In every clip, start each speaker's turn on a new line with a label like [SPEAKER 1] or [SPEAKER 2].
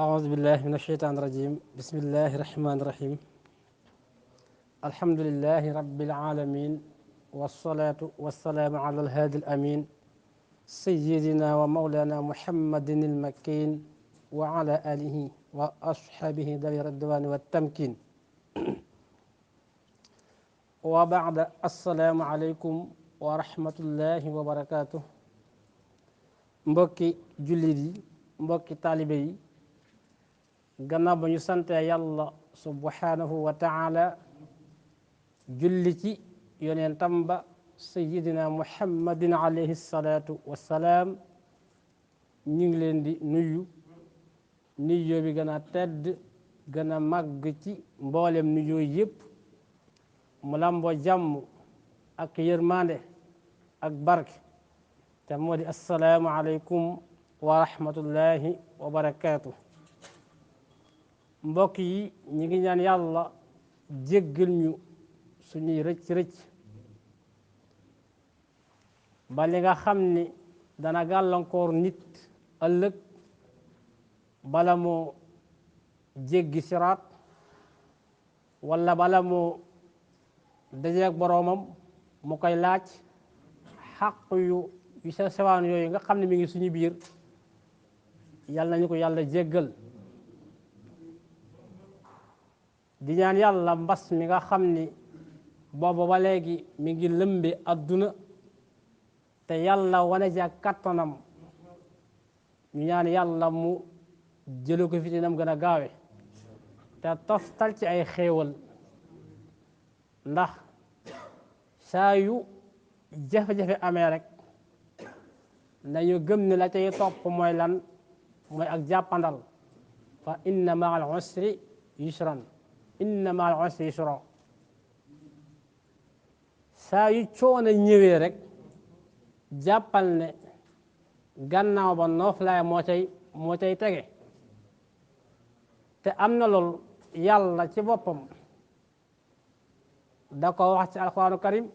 [SPEAKER 1] أعوذ بالله من الشيطان الرجيم بسم الله الرحمن الرحيم الحمد لله رب العالمين والصلاة والسلام على الهادي الأمين سيدنا ومولانا محمد المكين وعلى آله وأصحابه ذوي الرضوان والتمكين وبعد السلام عليكم ورحمة الله وبركاته mbokki jullit yi mbokki taalibe yi gannaaw ba ñu sante yàlla subhanahu wa taala julli ci yonentam ba sayidina muhammadin alayhi salaatu wassalaam ñu ngi leen di nuyoo bi gën a tedd gën a màgg ci mboolem nuyoo yëpp mu lamboo jàmm ak yërmande ak barke te moo di assalaamu aleykum wa rahmatullahi wa barakaatu. mbokk yi ñi ngi ñaan yàlla jéggal ñu suñuy rëcc-rëcc ba li nga xam ni dana gàllankoor nit ëllëg bala moo jéggi siraat wala bala moo dajeeg boroomam mu koy laaj xaq yu sewaan yooyu nga xam ne mi ngi suñu biir yàlla nañu ko yàlla jéggal di ñaan yàlla mbas mi nga xam ni booba ba léegi mi ngi lëmbe adduna te yàlla wane ja kattanam ñu ñaan yàlla mu jële ko fi nam gën a gaawe te toftal ci ay xéewal ndax saa yu jafe-jafe amee rek nañu gëm ne la cay topp mooy lan mooy ak jàppandal fa inna ma'al usri yusran inna ma'al usri yusra saa yu coono ñëwee rek jàppal ne gannaaw ba nooflaay moo cay tege te am na loolu yàlla ci boppam da ko wax ci alquranu karim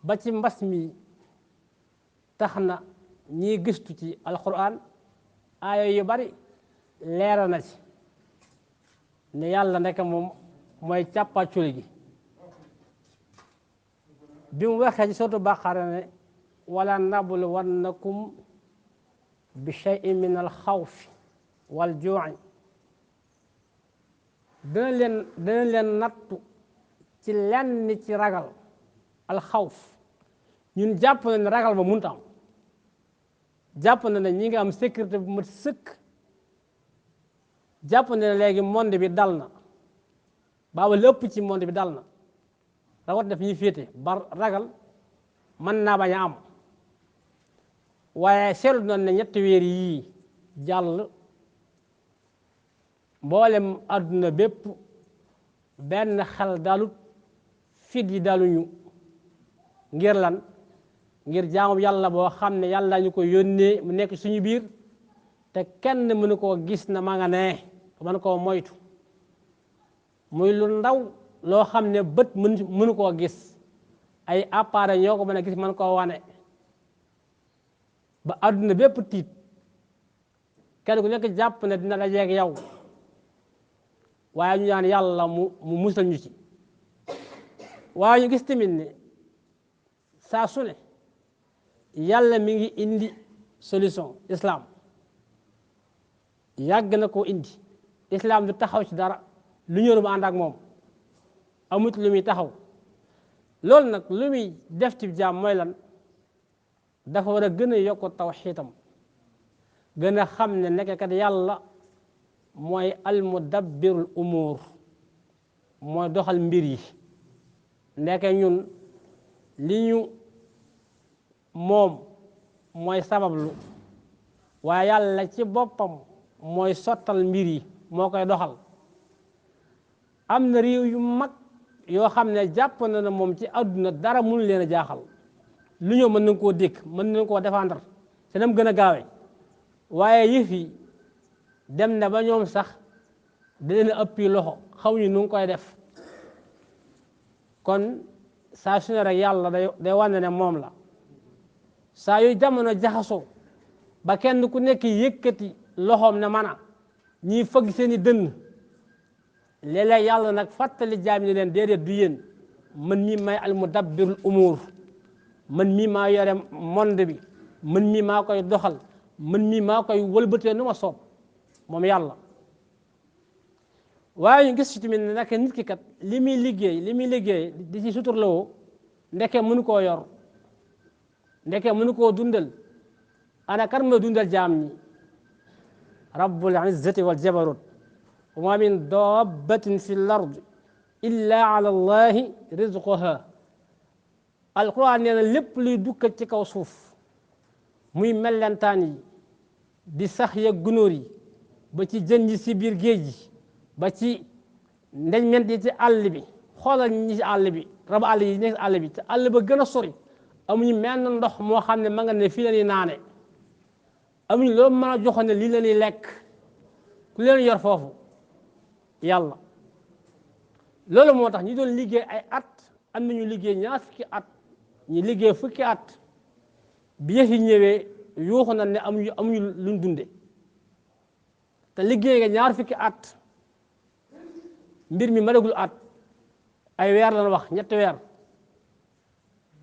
[SPEAKER 1] ba ci mbas mi tax na ñiy gëstu ci alquran aaya yu bari leera na ci ne yàlla nekk moom mooy càppaculi gi bi mu waxee ci sourate Baqara ne wala nabluwannakum bi shay'in min al xawfi wal juu'i dana leen nattu ci lenn ci ragal al xawf ñun jàpp na ne ragal ba munta am jàpp na ne ñi ngi am sécurité bu mat sëkk jàpp na ne léegi monde bi dal na baaba lépp ci monde bi dal na rawat daf ñuy féete ba ragal mën naa bañ a am waaye seetlu noonu ne ñetti weer yii jàll mboolem àdduna bépp benn xel dalut fit yi daluñu ngir lan ngir jaamu yàlla boo xam ne yàlla ñu ko yónnee mu nekk suñu biir te kenn mënu koo gis na ma nga nee mën koo moytu muy lu ndaw loo xam ne bët mënu koo gis ay appareil ñoo ko mën a gis mën koo wane ba àdduna bépp tiit kenn ku nekk jàpp ne dina la jeeg yow waaye ñu ñaan yàlla mu musal ñu ci waaye ñu gis tamit ne saa su ne yàlla mi ngi indi solution islam yàgg na koo indi islam du taxaw ci dara lu ñëw mu ànd ak moom amut lu muy taxaw loolu nag lu muy def ci jaam mooy lan dafa war a gën a yokk tawxiitam gën a xam ne nekk kat yàlla mooy almudabbirul umuur mooy doxal mbir yi nekk ñun li ñu moom mooy sabablu waaye yàlla ci boppam mooy sottal mbir yi moo koy doxal am na réew yu mag yoo xam ne jàpp na ne moom ci àdduna dara mënu leen a jaaxal lu ñëw mën nañ koo dékk mën nañ koo défendre te nam gën a gaawe waaye yëf yi dem na ba ñoom sax da leen a ëppi loxo xamuñu nu ngi koy def kon saa su ne rek yàlla day wane ne moom la saa yu jamono jaxasoo ba kenn ku nekk yëkkati loxoom ne mana ñii fëgg seeni dënn léeg-léeg yàlla nag fàttali jaam ni leen déedéet du yéen man mii may al mudabbirul umuur man mii maa yore monde bi man mii maa koy doxal man mii maa koy wëlbatee nu ma soob moom yàlla. waaye ñu gis ci tamit ne nag nit ki kat li muy liggéey di ci suturloo ndeke mënu koo yor ndeke mënu koo dundal ana kan mooy dundal jaam ñi rabbul izzati wal jabarut wa ma min dabbatin fi l ard illa ala allahi rizquha alquran nee na lépp luy dukkat ci kaw suuf muy mellentaan yi di sax ya gunóor yi ba ci jën yi ci biir géej gi ba ci ndeñment yi ci àll bi xoolal ñi ci àll bi rab àll yi nekk ci àll bi te àll ba gën a sori amuñu menn ndox moo xam ne ma nga ne fii la ñuy naane amuñu loolu mën a joxoon ne lii la ñuy lekk ku leen yor foofu yàlla. loolu moo tax ñi doon liggéey ay at am nañu liggéey ñaar fukki at ñi liggéey fukki at bi yëf yi ñëwee yuuxu na ne amuñu luñ dunde te liggéey nga ñaar fukki at mbir mi maragul at ay weer lañ wax ñetti weer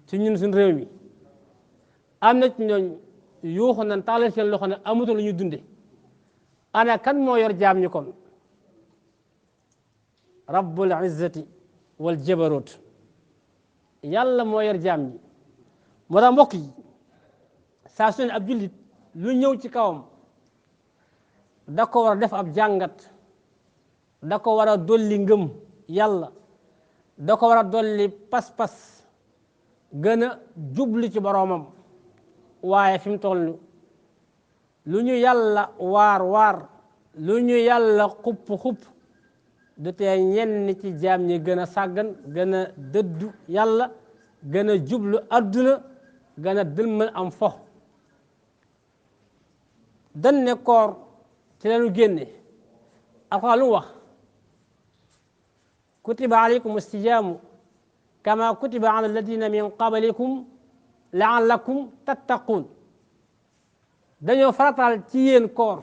[SPEAKER 1] ci ñun suñ réew mi am na ci ñooñ yuuxu nañ taalal seen loxo ne amutul lu ñu dunde ana kan moo yor jaam ñi kon rabbul izzati wal jabarut yàlla moo yor jaam ñi moo tax mbokk yi saa su ne ab jullit lu ñëw ci kawam da ko war a def ab jàngat da ko war a dolli ngëm yàlla da ko war a dolli pas-pas gën a jublu ci boroomam waaye fi mu toll lu ñu yàlla waar lu ñu yàlla xupp du tee ñenn ci jaam ñi gën a sàggan gën a dëddu yàlla gën a jublu adduna gën a dëlmal am fo dan ne koor ci leenu génne alxuraan lu wax kutiba alaykum istijaamu kama kutiba ala alladina min qablikum laallakum tattaquun dañoo farataal ci yéen koor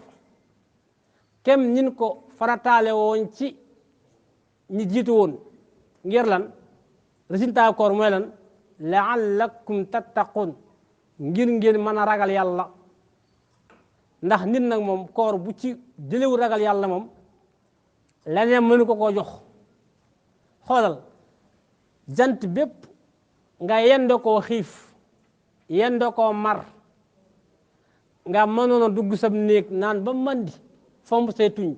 [SPEAKER 1] kem nin ko farataale woon ci ñi jiitu woon ngir lan résultat koor mooy lan laallakum tattaquun ngir ngeen mën a ragal yàlla ndax nit nag moom koor bu ci jëlewu ragal yàlla moom leneen mënu ko koo jox xoolal jant bépp nga yendo koo xiif yendo koo mar nga mënoon a dugg sab néeg naan ba mandi fomp say tuñ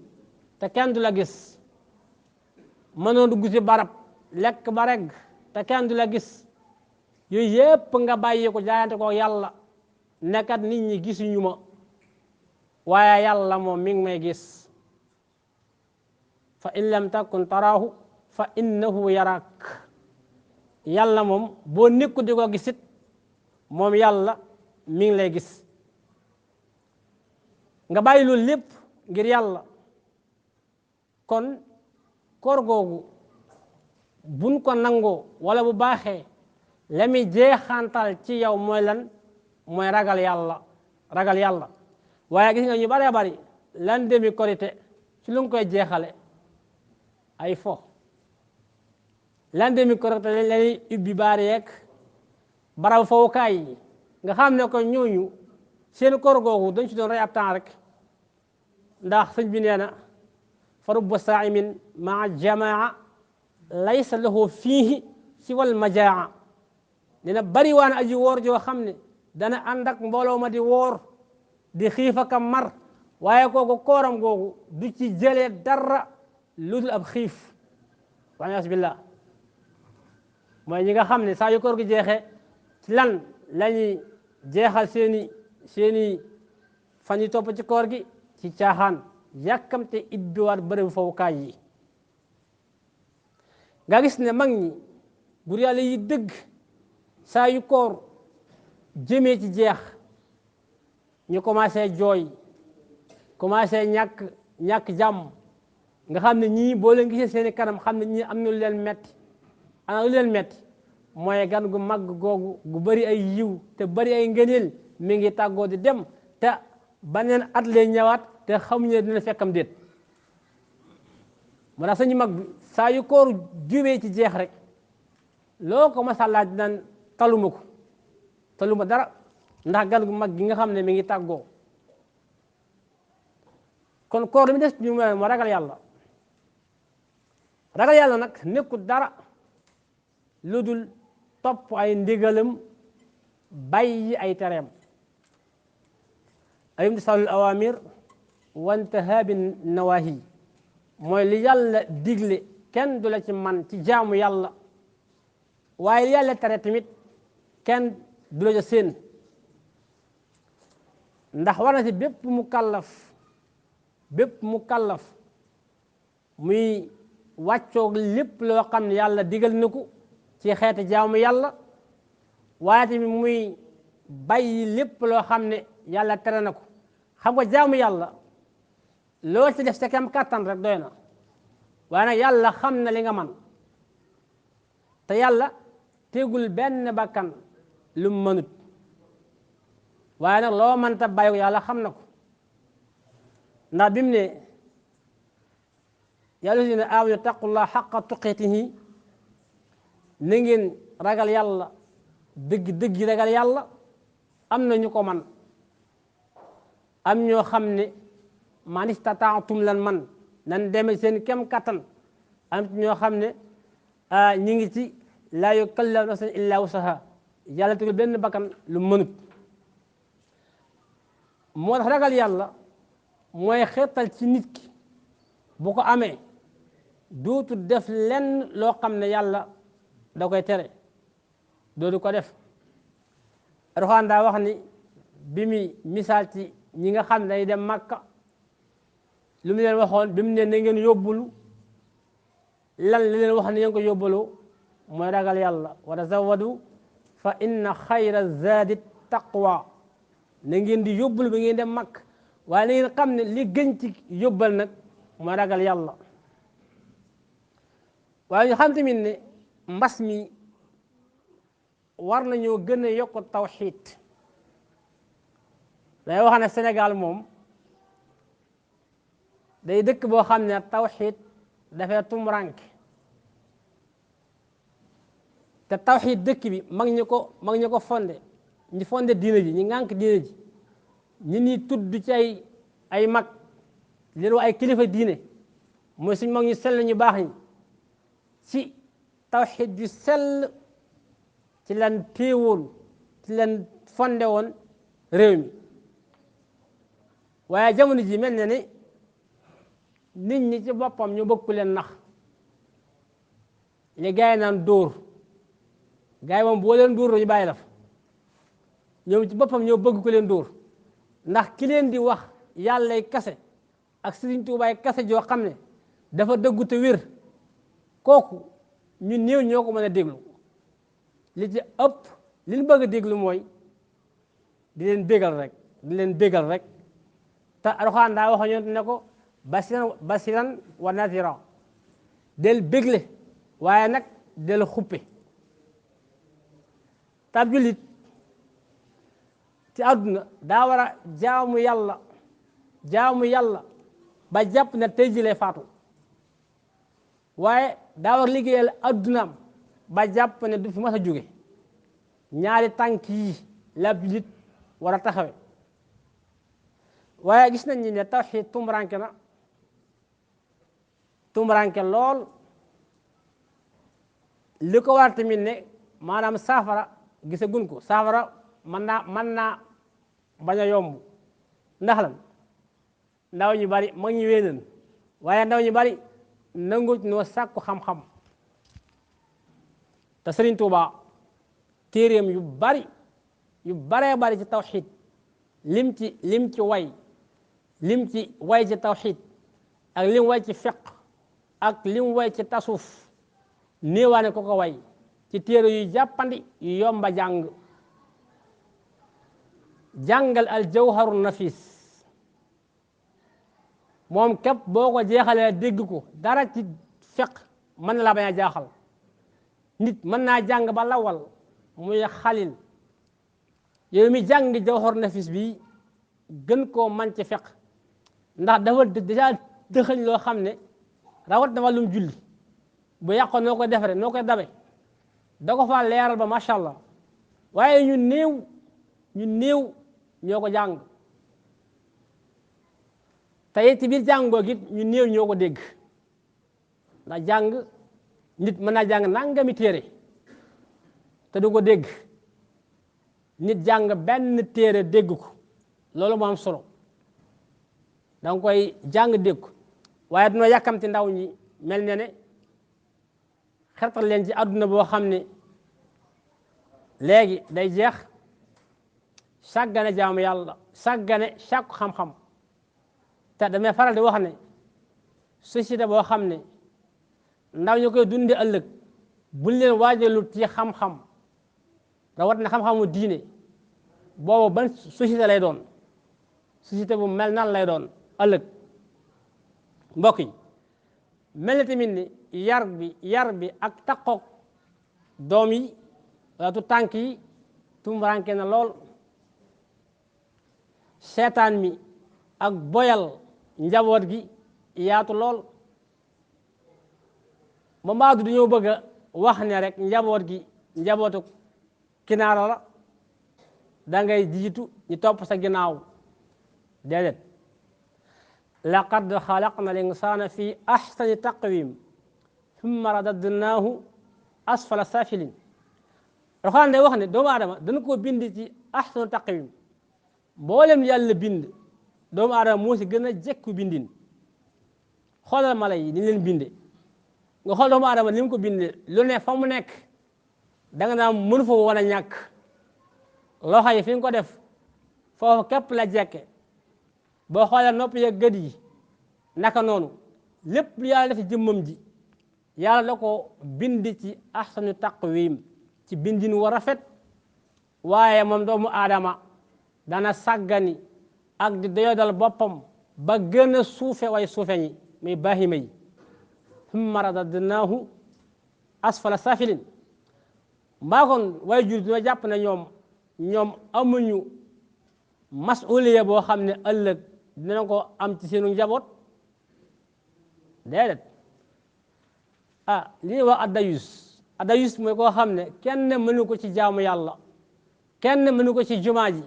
[SPEAKER 1] te kenn du la gis mënoon dugg ci barab lekk ba regg te kenn du la gis yooyu yépp nga bàyyi ko jaayante ko yàlla nekkat nit ñi gisuñu ma waaye yàlla moom mi ngi may gis fa in lam takun taraahu fa innahu yarak yàlla moom boo nekku di ko gisit moom yàlla mi ngi lay gis nga bàyyi loolu lépp ngir yàlla kon koor googu buñ ko nangoo wala bu baaxee la muy jeexantal ci yow mooy lan mooy ragal yàlla waaye gis nga ñu bëree bëri lan demi korité ci lu nga koy jeexale ay fo lan demi korité lañuy ubbi baari yeeg barab fowukaay yi nga xam ne ko ñooñu seen koor googu dañ ci doon rey ab temps rek ndax sëñ bi nee na fa rubba saa'imin maa jamaa laysa lahu fiihi si wal majaa nee na bari waan aji woor joo xam ne dana ànd ak mbooloo ma di woor di xiif ak mar waaye kooku kooram googu du ci jëlee dara lu dul ab xiif waliyaas billah mooy ñi nga xam ne saa yu koor gi jeexee ci lan lañuy jeexal seeni fan yi topp ci koor gi ci caaxaan yàkkamte ibbiwaat bërëb fowukaay yi nga gis ne mag ñi gur yàlla yi dëgg saa yu koor jëmee ci jeex ñu commencé jooy commencé ñàkk jàmm nga xam ne ñii boo leen gisee seeni kanam xam ne ñii am na lu leen metti ana lu leen metti mooy gan gu mag googu gu bari ay yiw te bari ay ngëneel mi ngi tàggoo di dem te baneen at lay ñëwaat te xamuñu ne dina fekkam déet moo tax suñu mag bi saa yu koor jubee ci jeex rek loo ko masa laaj naan taluma dara ndax gan gu mag gi nga xam ne mi ngi tàggoo kon koor li mu des ñu moo ragal yàlla nag nekkul dara lu dul topp ay ndigalam bàyyi ay tereem ay imtisaalul awamir wantihaabi nawahi mooy li yàlla digle kenn du la ci man ci jaamu yàlla waaye li yàlla tere tamit kenn du la ca seen ndax war na ci bépp mu kallaf muy wàccoog lépp loo xam ne yàlla digal na ko ci xeeti jaamu yàlla waaye tamit muy bàyyi lépp loo xam ne yàlla tere na ko xam nga jaamu yàlla loo ci def sa kem kàttan rek doy na waaye nag yàlla xam na li nga man te yàlla tegul benn bakkan lu mu mënut waaye nag loo mënta bàyyi ko yàlla xam na ko ndax bi mu ne yàlla si ne aamanu taqullah xaqa tuqatihi na ngeen ragal yàlla dëgg ragal yàlla am na ñu ko man am ñoo xam ne man istataatum lan man nan deme seen kem kattan am ñoo xam ne ñi ngi ci laa yukallifu nafsan illa wusaha yàlla tegul benn bakkan lu mënut moo tax ragal yàlla mooy xeetal ci nit ki bu ko amee dootu def lenn loo xam ne yàlla da koy tere dootu ko def Alxuraan daa wax ni bi muy misaal ci ñi nga xam ne day dem Makka lu mu leen waxoon bi mu ne na ngeen yóbbulu lan li leen wax ne ngeen ko yóbbaloo mooy ragal yàlla wa tazawwadu fa inna xayra zaadi taqwa na ngeen di yóbbulu ba ngeen dem Makka waaye na ngeen xam ne li gën ci yóbbal nag mooy ragal yàlla waaye ñu xam tamit ne mbas mi war nañoo gën a yokk tawxiid day wax ne Sénégal moom day dëkk boo xam ne tawxiid dafay tumranke te tawxiid dëkk bi mag ñu ko fondé ñi fondé diina ji ñi ngànk diina ji ñi ni tudd ci ay mag leen wax ay kilifa diine mooy suñ mag ñu sell ñu baax ñi ci tawxiid ju sell ci lan téewoon ci lan fondé woon réew mi waaye jamono ji mel na ni nit ñi ci boppam ñu bëgg ku leen nax li gaay naan dóor gaay moom boo leen dóor ñu bàyyi la fa ñoom ci boppam ñoo bëgg ku leen dóor ndax ki leen di wax yàllay kase ak Sëriñ Tuubaay kase joo xam ne dafa dëggu te wér kooku ñu néew ñoo ko mën a déglu li ci ëpp li ñu bëgg a déglu mooy di leen bégal rek te Alxuraan daa wax ñoom ne ko basiran wa nadira del bégle waaye nag del xuppe tab jullit ci àdduna daa war a jaamu yàlla ba jàpp ne tey jilee faatu waaye daa war liggéeyal addunaam ba jàpp ne du fi mas a jóge ñaari tànk yi la jullit war a taxawe waaye gis nañ ne tawxiid tumranke lool li ko war tamit ne maanaam saafara gisagun ko saafara mën naa bañ a yomb ndax lan ndaw ñu bari mag ñu wéenan waaye ndaw ñu bari nangut noo sàkku xam-xam te Sëriñ Tuuba téeréem yu baree bari ci tawxiid lim ci way ci tawxiid ak lim way ci fiq ak lim way ci tasuf néewaane ko ko way ci téere yu jàppandi yu yomba jàngal al jawharu nafis moom képp boo ko jeexalee dégg ko dara ci fiq mën na laa bañ a jaaxal nit mën naa jàng ba lawal muy xalil yow mi jàng jawharu nafis bi gën koo man ci fiq ndax dafa déjà dëxëñ loo xam ne rawat na wàllum julli bu yàqoon noo koy defaree noo koy dabe da ko faa leeral ba macha allah waaye ñu néew ñoo ko jàng te ci biir jàngoo gi ñu néew ñoo ko dégg ndax jàng nit mën naa jàng nangami téere te du ko dégg nit jàng benn téere dégg ko loolu moo am solo danga koy jàng dégg ko waaye dina yàkkamti ndaw ñi mel ne ne xertal leen ci àdduna boo xam ne léegi day jeex sàggane jaamu yàlla sàggane sàkku xam-xam te damay faral di wax ne société boo xam ne ndaw ñu koy dundi ëllëg buñ leen waajalut ci xam-xam rawat na xam-xamu diine boobu ban société lay doon société bu mel nan lay doon ëllëg mbokk yi mel na tamit ni yar bi ak takkook doom yi wala tu tànk yi tumranke na lool seetaan mi ak boyal njaboot gi yaatu lool ba mbaadu dañoo bëgg a wax ne rek njaboot gi njabootu kinaara la da ngay jiitu ñu topp sa ginnaaw déedéet laqad xalaqna al insana fi ahsani taqwim thumma radadnaahu asfala safilin Alxuraan day wax ne doomu aadama dana ko bind ci ahsanu taqwim mboolem yàlla bind doomu aadama moo si gën a jekku bindin xoolal mala yi ni leen binde nga xool doomu aadama ni mu ko binde lu ne fa mu nekk da nga naan mënu fa woon a ñàkk loxo yi fi nga ko def foofu képp la jekke boo xoolee nopp yeeg gët yi naka noonu lépp lu yàlla def jëmmam ji yàlla da ko bind ci ahsanu taqwim ci bindin wu rafet waaye moom doomu aadama dana sàggani ak di doyodal boppam ba gën a suufe way suufe ñi muy bahima yi thumma radadnaahu asfala safilin mbaa kon way jur dina jàpp ne ñoom amuñu masuliya boo xam ne ëllëg dina ko am ci seenu njaboot déedéet li ñuy wax addayus mooy koo xam ne kenn mënu ko ci jaamu yàlla kenn mënu ko ci jumaa ji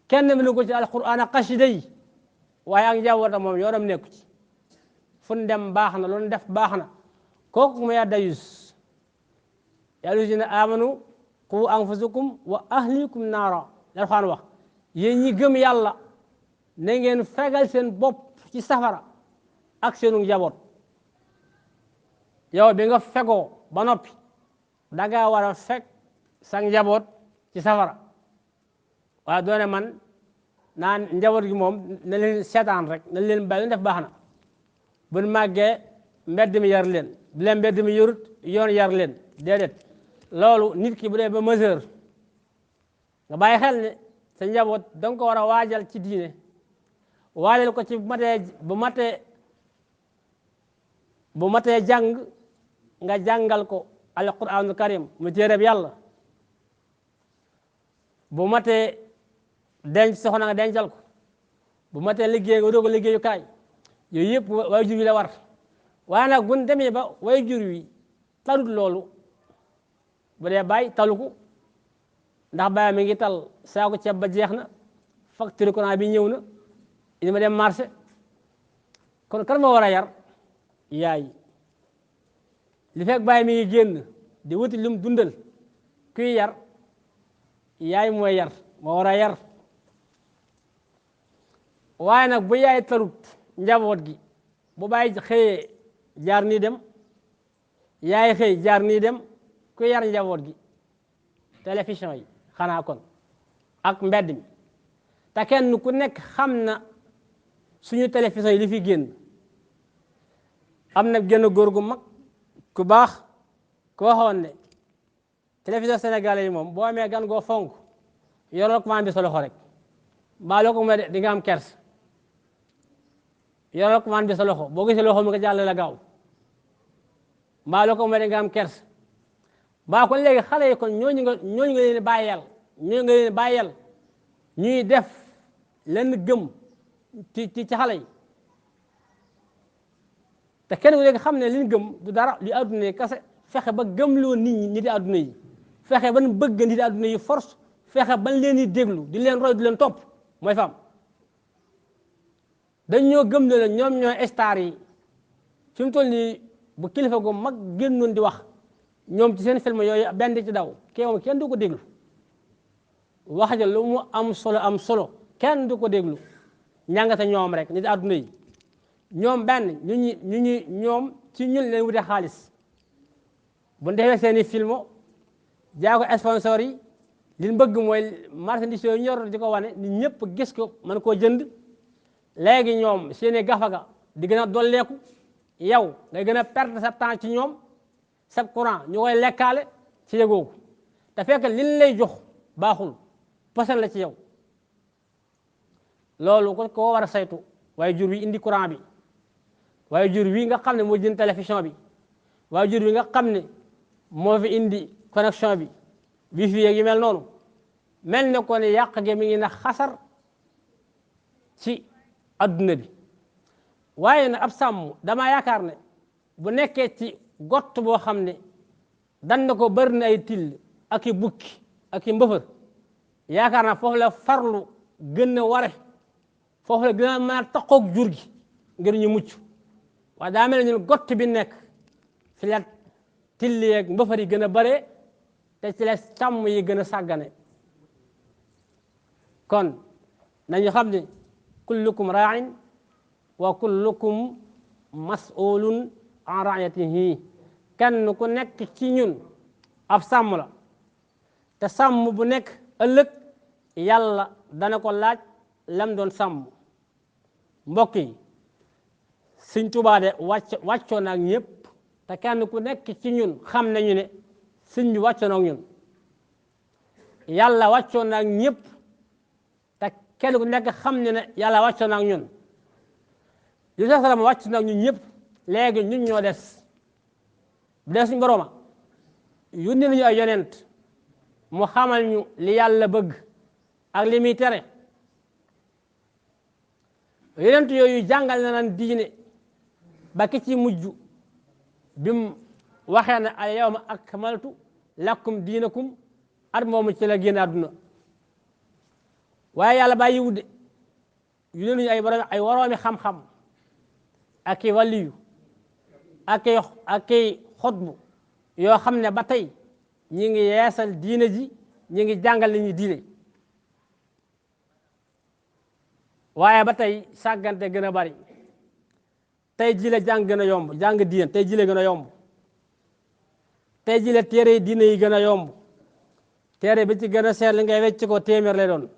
[SPEAKER 1] kenn mënu ko ci alquran ak xasida yi waaye ak njabootam moom yoonam nekku ci fu ñu dem baax na loolu def baax na kooku mooy addayus yaa allazina amanu qu anfusakum wa ahlikum naara alquran wax yéen ñi gëm yàlla na ngeen fegal seen bopp ci safara ak seenu njaboot yow bi nga fegoo ba noppi danga war a fekk sa njaboot ci safara waaye doone man naan njaboot gi moom na leen seetaan rek na leen bàyyi def baax na buñ màggee mbedd mi yar leen bu leen mbedd mi yorut yoon yar leen déedéet loolu nit ki bu dee ba mesure nga bàyyi xel ne sa njaboot danga ko war a waajal ci diine waajal ko ci bu matee jàng nga jàngal ko alquranul karim mu téereb yàlla bu matee denc soxna nga dencal ko bu matee liggéey nga doog liggéeyu kaay yooyu yëpp way jur wi la war waaye nag buñ demee ba way jur wi talut loolu bu dee bàyyi talu ko ndax bàyyi mi ngi tal saako ceeb ba jeex na facture courant bi ñëw na ini ma dem marché kon kan ma war a yar yaay li fekk bàyyi mi ngi génn di wuti lum dundal kuy yar yaay mooy yar moo war a yar waaye nag bu yaay tarut njaboot gi bu bàyyi xëyee jaar nii dem yaay xëy jaar nii dem ku yar njaboot gi télévision yi xanaa kon ak mbedd mi te kenn ku nekk xam na suñu télévision yi li fi génn am na génn góor gu mag ku baax ku waxoon ne télévision sénégalais yi moom boo amee gan goo fonk yoroo commande bi sa loxo rek mbaa loo ko may di nga am kers yoroo commande bi sa loxo boo gisee loxo mi nga jàll la gaaw mbaa loo ko may di nga am kers mbaa kon léegi xale yi kon ñooñu nga leen bàyyeel ñuy def leen gëm ci xale yi te kenn ku nekk xam ne liñ gëm du dara li adduna yi kase fexe ba gëmloo nit ñi nit adduna yi fexe ba bëgg nit adduna yi force fexe bañ leen di déglu di leen roy di leen topp mooy fa am dañ ñoo gëm ne la ñoom ñooy star yi fi mu toll nii bu kilifa gu mag génnoon di wax ñoom ci seen film yooyu benn ci daw kii moom kenn du ko déglu wax ja lu mu am solo kenn du ko déglu ñàngate ñoom rek nit adduna yi ñoom benn ñoom ci ñun leen wute xaalis bu ñu defee seen i film jaay ko sponsor yi li ñu bëgg mooy marchandise yooyu ñor di ko wane nit ñëpp gis ko mën koo jënd léegi ñoom seen i gafaga di gën a dolleeku yow ngay gën a perdre sa temps ci ñoom sa courant ñu koy lekkaale ci yëgoo ko te fekk liñ lay jox baaxul posen la ci yow loolu ko war a saytu waaye jur wi indi courant bi waaye jur wi nga xam ne moo jënd télévision bi waaye jur wi nga xam ne moo fi indi connexion bi wifi yeeg yu mel noonu mel ne ko ne yàq ge mi ngi na xasar ci adduna bi waaye nag ab sàmm dama yaakaar ne bu nekkee ci gott boo xam ne dan na ko bëri na ay till ak i bukki ak i mbëfër yaakaar naa foofu la farlu gën a ware foofu la gën a mën a taqoog jur gi ngir ñu mucc waaye daa mel ne ñun gott bi nekk fi la till yeeg mbëfër yi gën a bare te ci la sàmm yi gën a sàggane kon nañu xam ne kullukum raain wa kullukum mas'ulun an raayatihi kenn ku nekk ci ñun ab sàmm la te sàmm bu nekk ëllëg yàlla dana ko laaj lam doon sàmm mbokk yi Sëñ Tuubaa de wàccoo na ak ñëpp te kenn ku nekk ci ñun xam nañu ne sëñ bi wàccoo na ak ñun yàlla wàccoo na ak ñëpp te kenn ku nekk xam ne ne yàlla wàccoo na ak ñun yu sa salam wàcc na ak ñun ñëpp léegi ñun ñoo des bu dee suñu borooma yónni nañu ay yonent mu xamal ñu li yàlla bëgg ak li muy tere yonent yooyu jàngal na nan diine ba ki ci mujj bi mu waxee ne al yawma akmaltu lakum diinakum at moomu ci la génn àdduna waaye yàlla bàyyi wudde yu leen ay waroomi xam-xam ak i waliyu ak i xutbu yoo xam ne ba tey ñi ngi yeesal diine ji ñi ngi jàngal li ñuy diine waaye ba tey sàggante gën a bari tey ji la jàng gën a yomb jàng diine tey ji la gën a yomb tey ji la téere diine yi gën a yomb téere bi ci gën a seer li ngay wecc ko téeméer lay doon